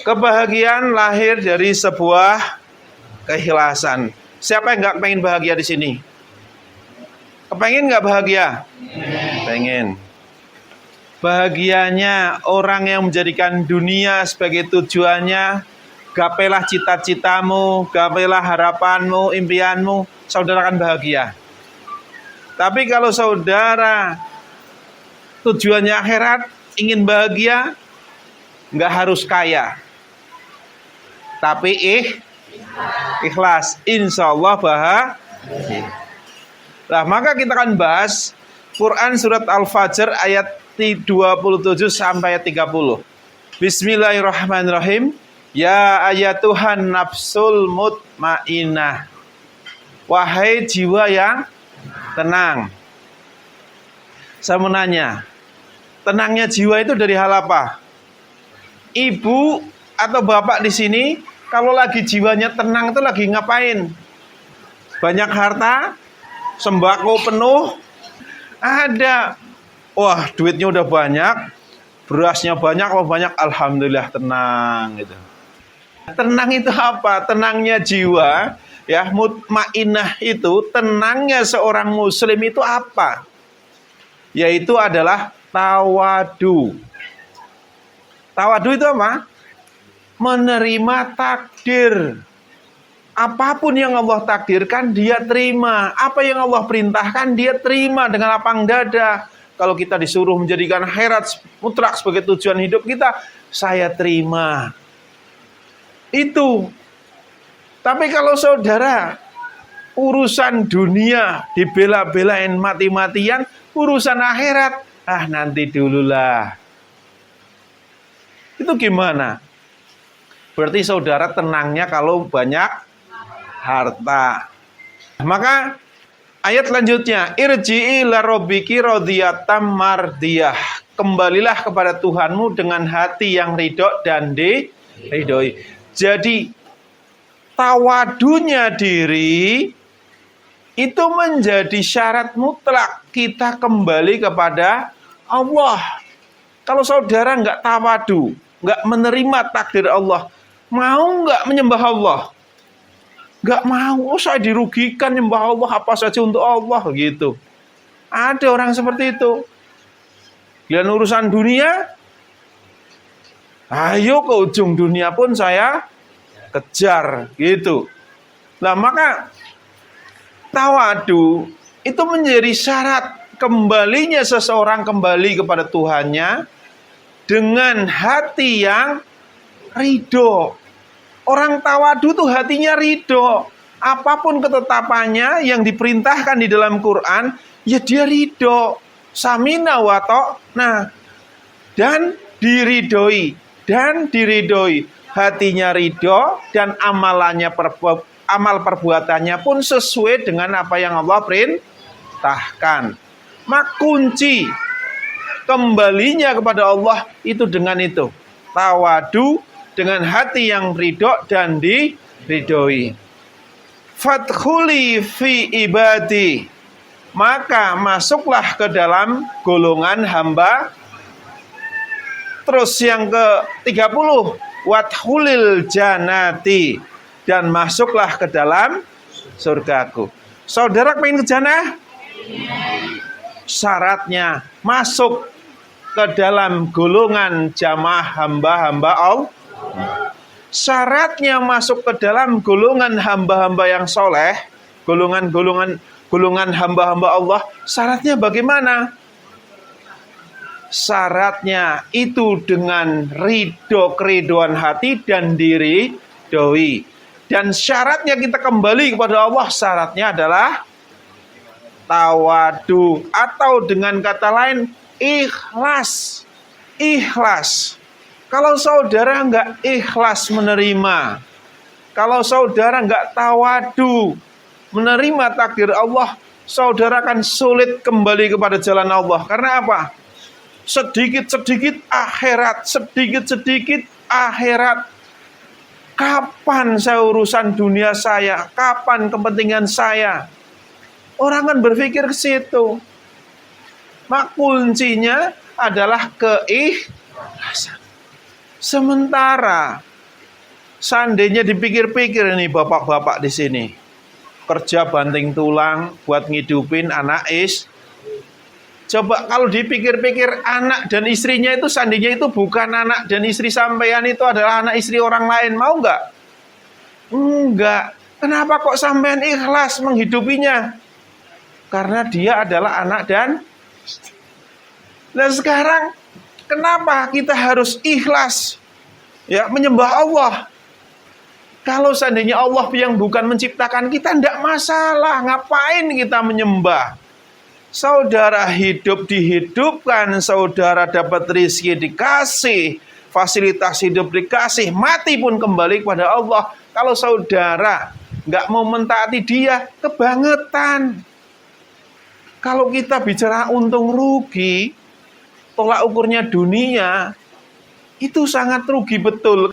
Kebahagiaan lahir dari sebuah keikhlasan. Siapa yang nggak pengen bahagia di sini? Kepengen nggak bahagia? Pengen. Bahagianya orang yang menjadikan dunia sebagai tujuannya. Gapailah cita-citamu, gapailah harapanmu, impianmu, saudara akan bahagia. Tapi kalau saudara tujuannya akhirat, ingin bahagia, nggak harus kaya, tapi ikhlas, insya Allah bahagia. Nah, maka kita akan bahas Quran surat Al-Fajr ayat 27 sampai 30. Bismillahirrahmanirrahim. Ya ayatuhan nafsul mutmainnah. Wahai jiwa yang tenang. Saya mau nanya, tenangnya jiwa itu dari hal apa? Ibu atau bapak di sini kalau lagi jiwanya tenang itu lagi ngapain? Banyak harta, sembako penuh, ada. Wah, duitnya udah banyak, berasnya banyak, alhamdulillah tenang gitu. Tenang itu apa? Tenangnya jiwa, ya, mutmainnah itu, tenangnya seorang muslim itu apa? Yaitu adalah tawadu. Tawadu itu apa? Menerima takdir. Apapun yang Allah takdirkan, dia terima. Apa yang Allah perintahkan, dia terima dengan lapang dada. Kalau kita disuruh menjadikan akhirat mutlak sebagai tujuan hidup kita, saya terima. Itu. Tapi kalau saudara, urusan dunia dibela-belain mati-matian, urusan akhirat, nanti dululah. Itu gimana? Berarti saudara tenangnya kalau banyak harta. Maka ayat selanjutnya, irji'i ila rabbiki radhiyatam mardiyah. Kembalilah kepada Tuhanmu dengan hati yang ridho dan diridhoi. Jadi tawadunya diri itu menjadi syarat mutlak kita kembali kepada Allah. Kalau saudara nggak tawadu, nggak menerima takdir Allah, mau nggak menyembah Allah? Nggak mau. Saya dirugikan nyembah Allah, apa saja untuk Allah gitu. Ada orang seperti itu. Dan urusan dunia, ayo ke ujung dunia pun saya kejar gitu. Nah, maka tawadu itu menjadi syarat kembalinya seseorang kembali kepada Tuhannya dengan hati yang ridho. Orang tawadu tuh hatinya ridho. Apapun ketetapannya yang diperintahkan di dalam Quran, ya dia ridho. Samina wa ta'na. Dan diridhoi. Hatinya ridho dan amal perbuatannya pun sesuai dengan apa yang Allah perintahkan. Maka kunci kembalinya kepada Allah itu dengan itu. Tawadu dengan hati yang ridho dan diridhoi. Fadkhuli fi ibadi. Maka masuklah ke dalam golongan hamba. Terus yang ke-30, wadkhulil jannati, dan masuklah ke dalam surgaku. Saudara pengen ke jannah? Syaratnya masuk ke dalam golongan jamaah hamba-hamba Allah. Syaratnya masuk ke dalam golongan hamba-hamba yang soleh, golongan hamba-hamba Allah. Syaratnya bagaimana? Syaratnya itu dengan keridoan hati dan diridhoi. Dan syaratnya kita kembali kepada Allah, syaratnya adalah tawadu, atau dengan kata lain ikhlas. Ikhlas. Kalau saudara nggak ikhlas menerima, kalau saudara nggak tawadu menerima takdir Allah, saudara akan sulit kembali kepada jalan Allah. Karena apa? Sedikit-sedikit akhirat. Kapan saya urusan dunia saya? Kapan kepentingan saya? Orang kan berpikir ke situ. Mak kuncinya adalah keikhlasan. Sementara Seandainya dipikir-pikir ini bapak-bapak di sini, kerja banting tulang buat ngidupin anak coba kalau dipikir-pikir anak dan istrinya itu seandainya itu bukan anak dan istri sampean, itu adalah anak istri orang lain, mau nggak? Enggak. Kenapa kok sampean ikhlas menghidupinya? Karena dia adalah anak dan... Nah sekarang kenapa kita harus ikhlas ya menyembah Allah? Kalau seandainya Allah yang bukan menciptakan kita, tidak masalah. Ngapain kita menyembah? Saudara hidup dihidupkan, saudara dapat rezeki dikasih, fasilitas hidup dikasih, mati pun kembali kepada Allah. Kalau saudara nggak mau mentaati dia, kebangetan. Kalau kita bicara untung rugi, tolak ukurnya dunia, itu sangat rugi betul.